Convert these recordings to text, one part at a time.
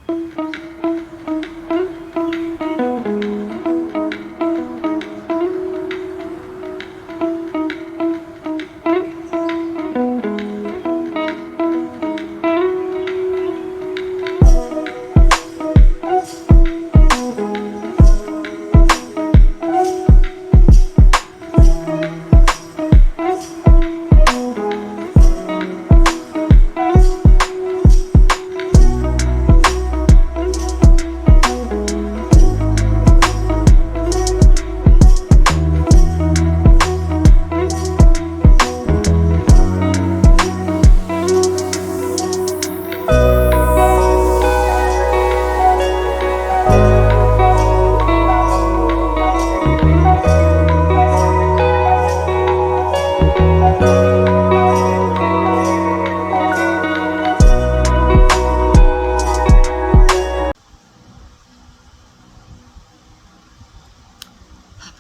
Happy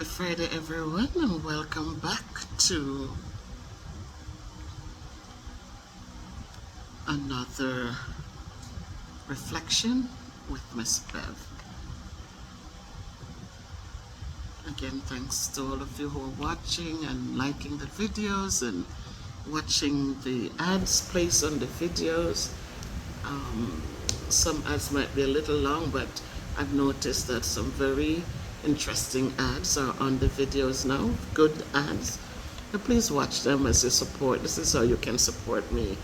Friday, everyone, and welcome back to another reflection with Miss Bev. Again, thanks to all of you who are watching and liking the videos and watching the ads placed on the videos. Some ads might be a little long, but I've noticed that some very interesting ads are on the videos now, good ads. And please watch them as you support. This is how you can support me.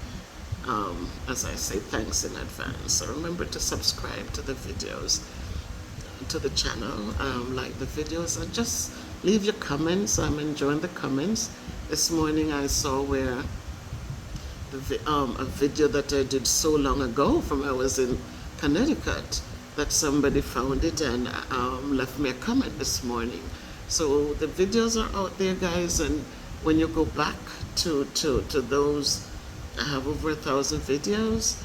As I say, thanks in advance. So remember to subscribe to the videos, to the channel, like the videos, and just leave your comments. I'm enjoying the comments. This morning I saw where a video that I did so long ago from when I was in Connecticut, that somebody found it and left me a comment this morning. So the videos are out there, guys, and when you go back to those, I have over 1,000 videos,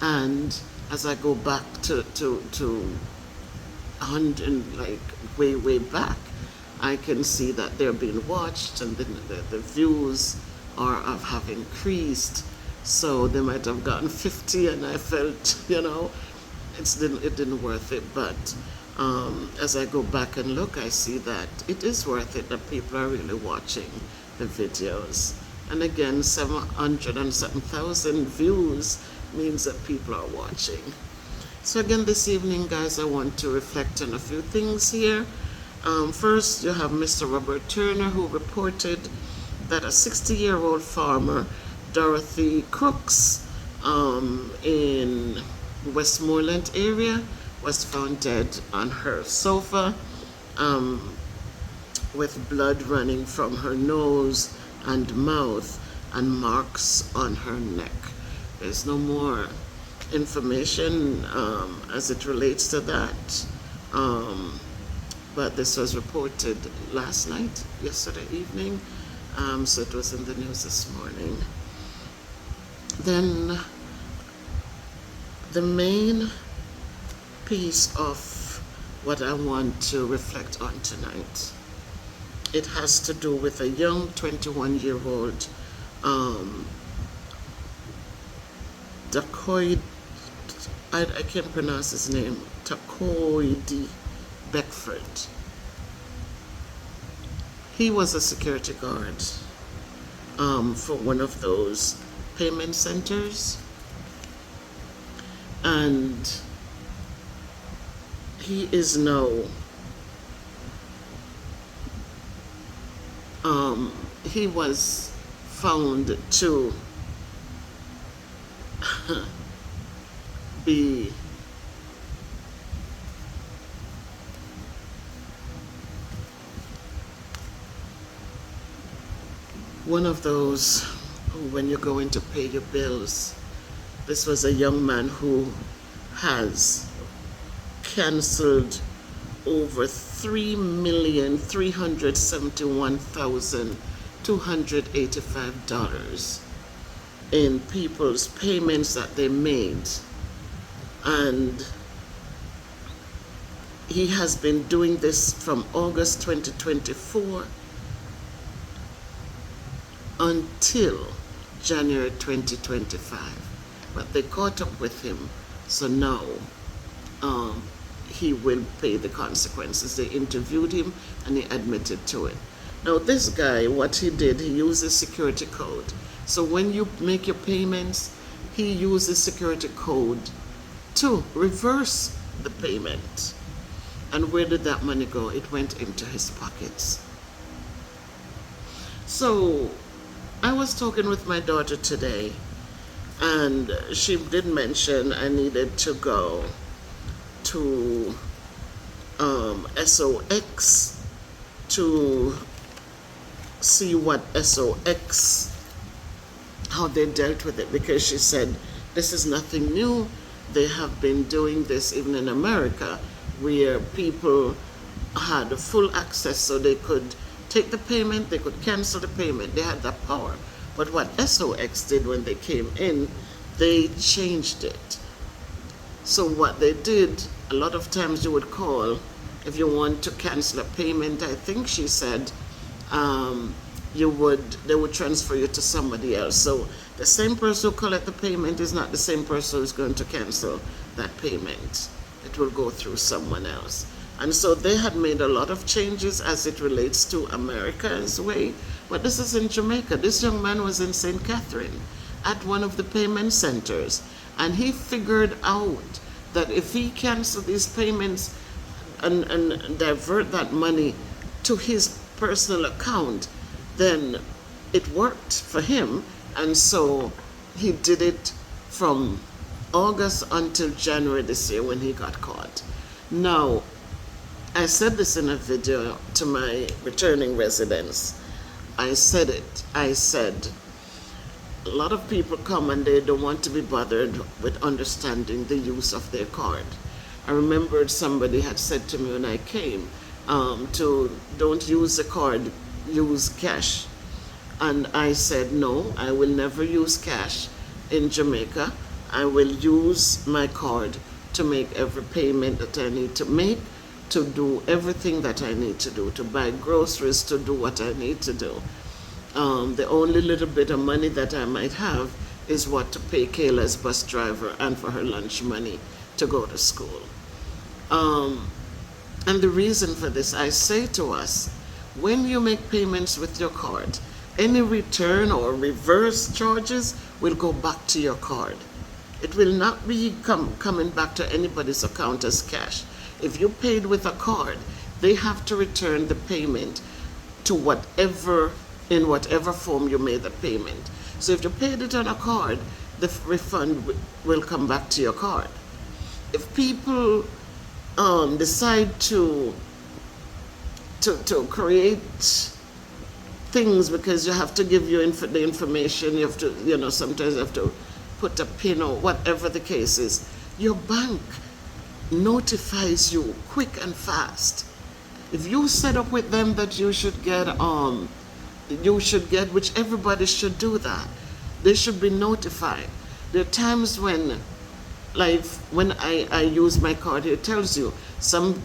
and as I go back to 100, like way back, I can see that they're being watched, and the views have increased. So they might have gotten 50, and I felt, it didn't worth it. But as I go back and look, I see that it is worth it, that people are really watching the videos. And again, 707,000 views means that people are watching. So again, this evening, guys, I want to reflect on a few things here. First, you have Mr. Robert Turner, who reported that a 60-year-old farmer, Dorothy Crooks, in Westmoreland area, was found dead on her sofa, with blood running from her nose and mouth and marks on her neck. There's no more information as it relates to that, but this was reported yesterday evening, so it was in the news this morning. Then the main piece of what I want to reflect on tonight, it has to do with a young 21-year-old Dacoid, I can't pronounce his name, Dacoid Beckford. He was a security guard for one of those payment centers, and he is now he was found to be one of those who, when you go in to pay your bills, this was a young man who has canceled over $3,371,285 in people's payments that they made. And he has been doing this from August 2024 until January 2025. But they caught up with him So now he will pay the consequences. They interviewed him and he admitted to it. Now this guy, what he did, he used a security code. So when you make your payments, he uses security code to reverse the payment. And where did that money go? It went into his pockets. So I was talking with my daughter today, and she did mention I needed to go to SOX to see what SOX, how they dealt with it, because she said this is nothing new. They have been doing this even in America, where people had full access, so they could take the payment, they could cancel the payment, they had that power. But what SOX did when they came in, they changed it. So what they did, a lot of times you would call if you want to cancel a payment. I think she said they would transfer you to somebody else. So the same person who collect the payment is not the same person who's going to cancel that payment. It will go through someone else. And so they had made a lot of changes as it relates to America's way. But this is in Jamaica. This young man was in St. Catherine at one of the payment centers, and he figured out that if he canceled these payments and divert that money to his personal account, then it worked for him. And so he did it from August until January this year when he got caught. Now, I said this in a video to my returning residents. I said it. I said, a lot of people come and they don't want to be bothered with understanding the use of their card. I remembered somebody had said to me when I came to don't use the card, use cash. And I said, no, I will never use cash in Jamaica. I will use my card to make every payment that I need to make, to do everything that I need to do, to buy groceries, to do what I need to do. The only little bit of money that I might have is what to pay Kayla's bus driver and for her lunch money to go to school. And the reason for this, I say to us, when you make payments with your card, any return or reverse charges will go back to your card. It will not be coming back to anybody's account as cash. If you paid with a card, they have to return the payment to in whatever form you made the payment. So if you paid it on a card, the refund will come back to your card. If people decide to create things because you have to give you the information, you have to, sometimes you have to put a pin or whatever the case is, your bank notifies you quick and fast. If you set up with them that you should get, which everybody should do that, they should be notified. There are times when, like when I use my card, it tells you some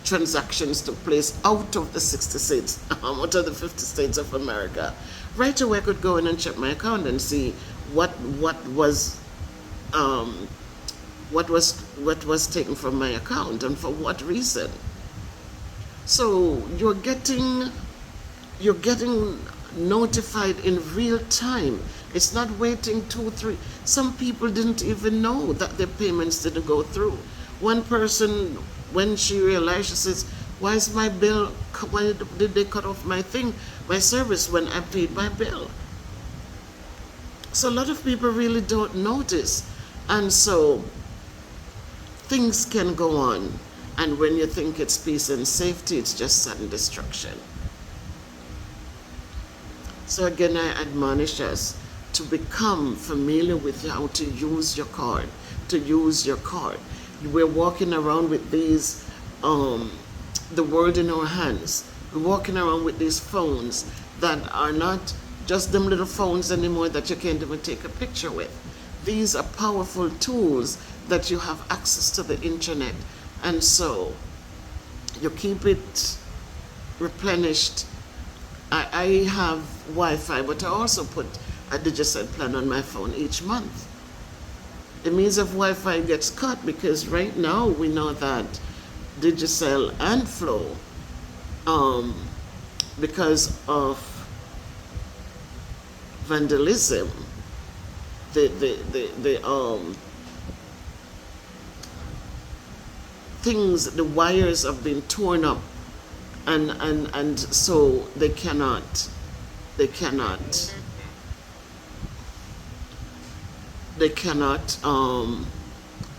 transactions took place out of the 60 states, out of the 50 states of America. Right away I could go in and check my account and see what was taken from my account and for what reason. So you're getting notified in real time. It's not waiting 2, 3. Some people didn't even know that their payments didn't go through. One person, when she realized, she says, why is my bill, why did they cut off my service when I paid my bill? So a lot of people really don't notice. And so things can go on. And when you think it's peace and safety, it's just sudden destruction. So again, I admonish us to become familiar with how to use your card, We're walking around with these, the world in our hands. We're walking around with these phones that are not just them little phones anymore that you can't even take a picture with. These are powerful tools that you have access to the internet. And so you keep it replenished. I have Wi-Fi, but I also put a Digicel plan on my phone each month. The means of Wi-Fi gets cut because right now we know that Digicel and Flow, um, because of vandalism, the things, the wires have been torn up, and so they cannot they cannot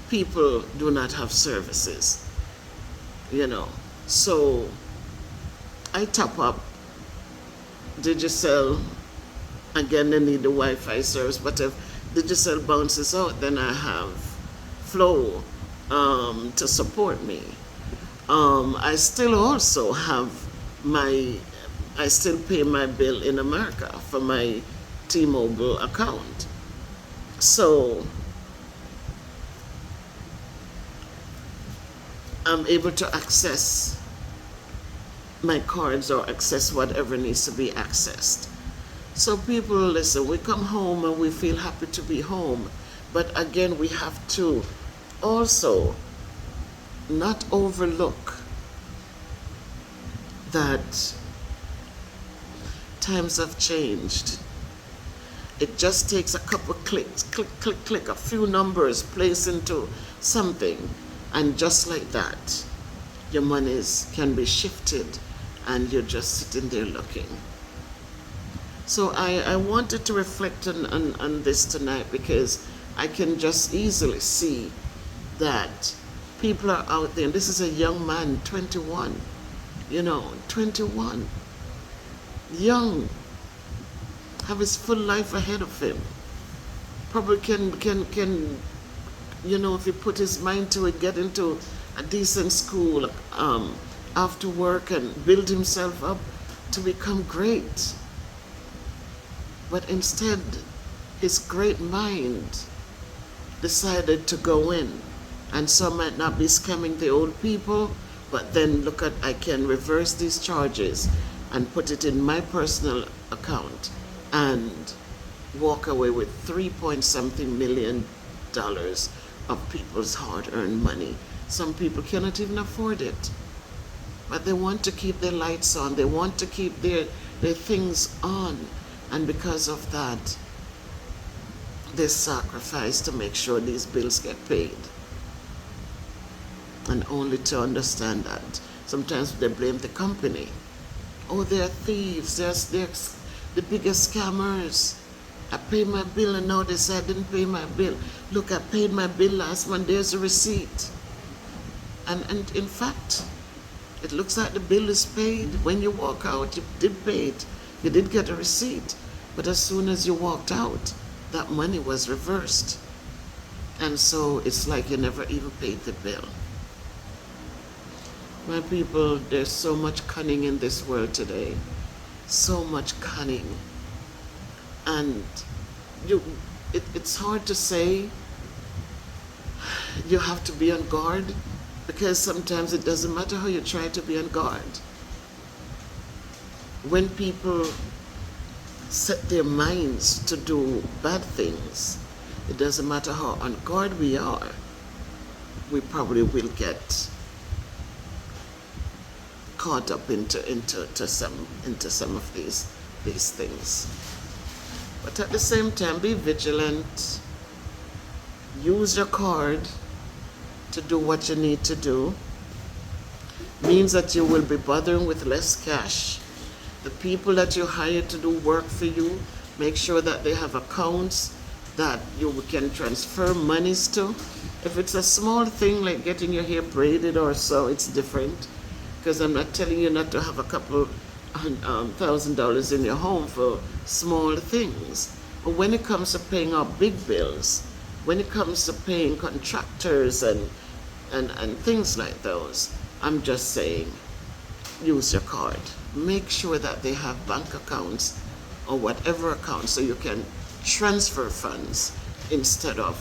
people do not have services, you know. So I top up Digicel. Again, they need the Wi-Fi service, but if Digicel bounces out, then I have Flow to support me. I still also have I still pay my bill in America for my T-Mobile account. So I'm able to access my cards or access whatever needs to be accessed. So people, listen, we come home and we feel happy to be home. But again, we have to also not overlook that times have changed. It just takes a couple clicks, click, click, click, a few numbers placed into something, and just like that, your monies can be shifted and you're just sitting there looking. So I wanted to reflect on this tonight because I can just easily see that people are out there, and this is a young man, 21, 21, young, have his full life ahead of him. Probably can if he put his mind to it, get into a decent school after work and build himself up to become great. But instead, his great mind decided to go in. And some might not be scamming the old people, but then look at, I can reverse these charges and put it in my personal account and walk away with 3-point-something million of people's hard-earned money. Some people cannot even afford it. But they want to keep their lights on. They want to keep their things on. And because of that, they sacrifice to make sure these bills get paid. And only to understand that sometimes they blame the company. Oh, they're thieves, they're the biggest scammers. I paid my bill and now they say I didn't pay my bill. Look, I paid my bill last month, there's a receipt. And in fact, it looks like the bill is paid. When you walk out, you did pay it. You did get a receipt. But as soon as you walked out, that money was reversed. And so it's like you never even paid the bill. My people, there's so much cunning in this world today. So much cunning. And it's hard to say you have to be on guard, because sometimes it doesn't matter how you try to be on guard. When people set their minds to do bad things, it doesn't matter how on guard we are, we probably will get caught up into some of these things. But at the same time, be vigilant. Use your card to do what you need to do. Means that you will be bothering with less cash. The people that you hire to do work for you, make sure that they have accounts that you can transfer monies to. If it's a small thing like getting your hair braided or so, it's different. Because I'm not telling you not to have a couple $1,000 in your home for small things. But when it comes to paying out big bills, when it comes to paying contractors and things like those, I'm just saying, use your card. Make sure that they have bank accounts or whatever account so you can transfer funds instead of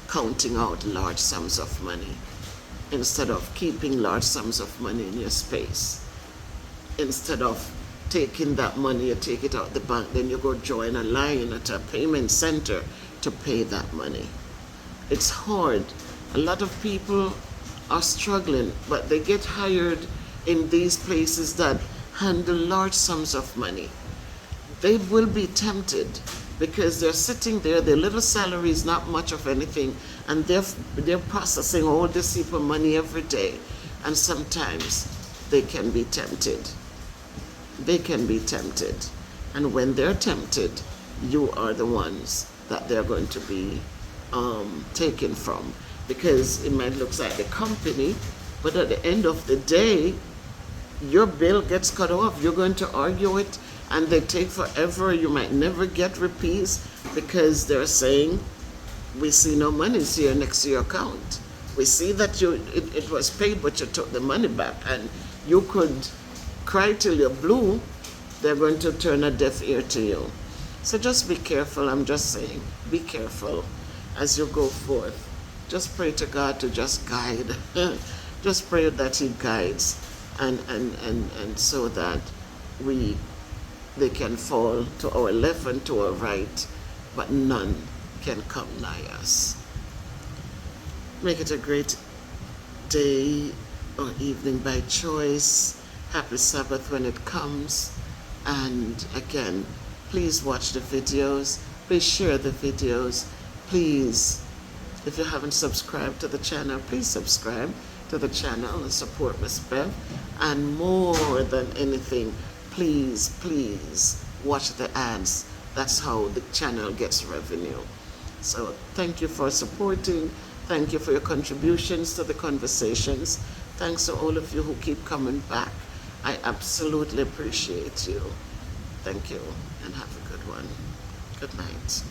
counting out large sums of money, instead of keeping large sums of money in your space, instead of taking that money, you take it out the bank, then you go join a line at a payment center to pay that money. It's hard. A lot of people are struggling, but they get hired in these places that handle large sums of money. They will be tempted because they're sitting there, their little salary is not much of anything, and they're processing all this heap of money every day. And sometimes they can be tempted. They can be tempted. And when they're tempted, you are the ones that they're going to be taken from, because it might look like the company, but at the end of the day, your bill gets cut off. You're going to argue it, and they take forever. You might never get repeats because they're saying, we see no money here next to your account. We see that it was paid, but you took the money back, and you could cry till you're blue. They're going to turn a deaf ear to you. So just be careful. I'm just saying, be careful as you go forth. Just pray to God to just guide. Just pray that He guides, and so that they can fall to our left and to our right, but none can come nigh us. Make it a great day or evening by choice. Happy Sabbath when it comes. And again, please watch the videos. Please share the videos. Please, if you haven't subscribed to the channel, please subscribe to the channel and support Miss Bev. And more than anything, please, please watch the ads. That's how the channel gets revenue. So thank you for supporting. Thank you for your contributions to the conversations. Thanks to all of you who keep coming back. I absolutely appreciate you. Thank you, and have a good one. Good night.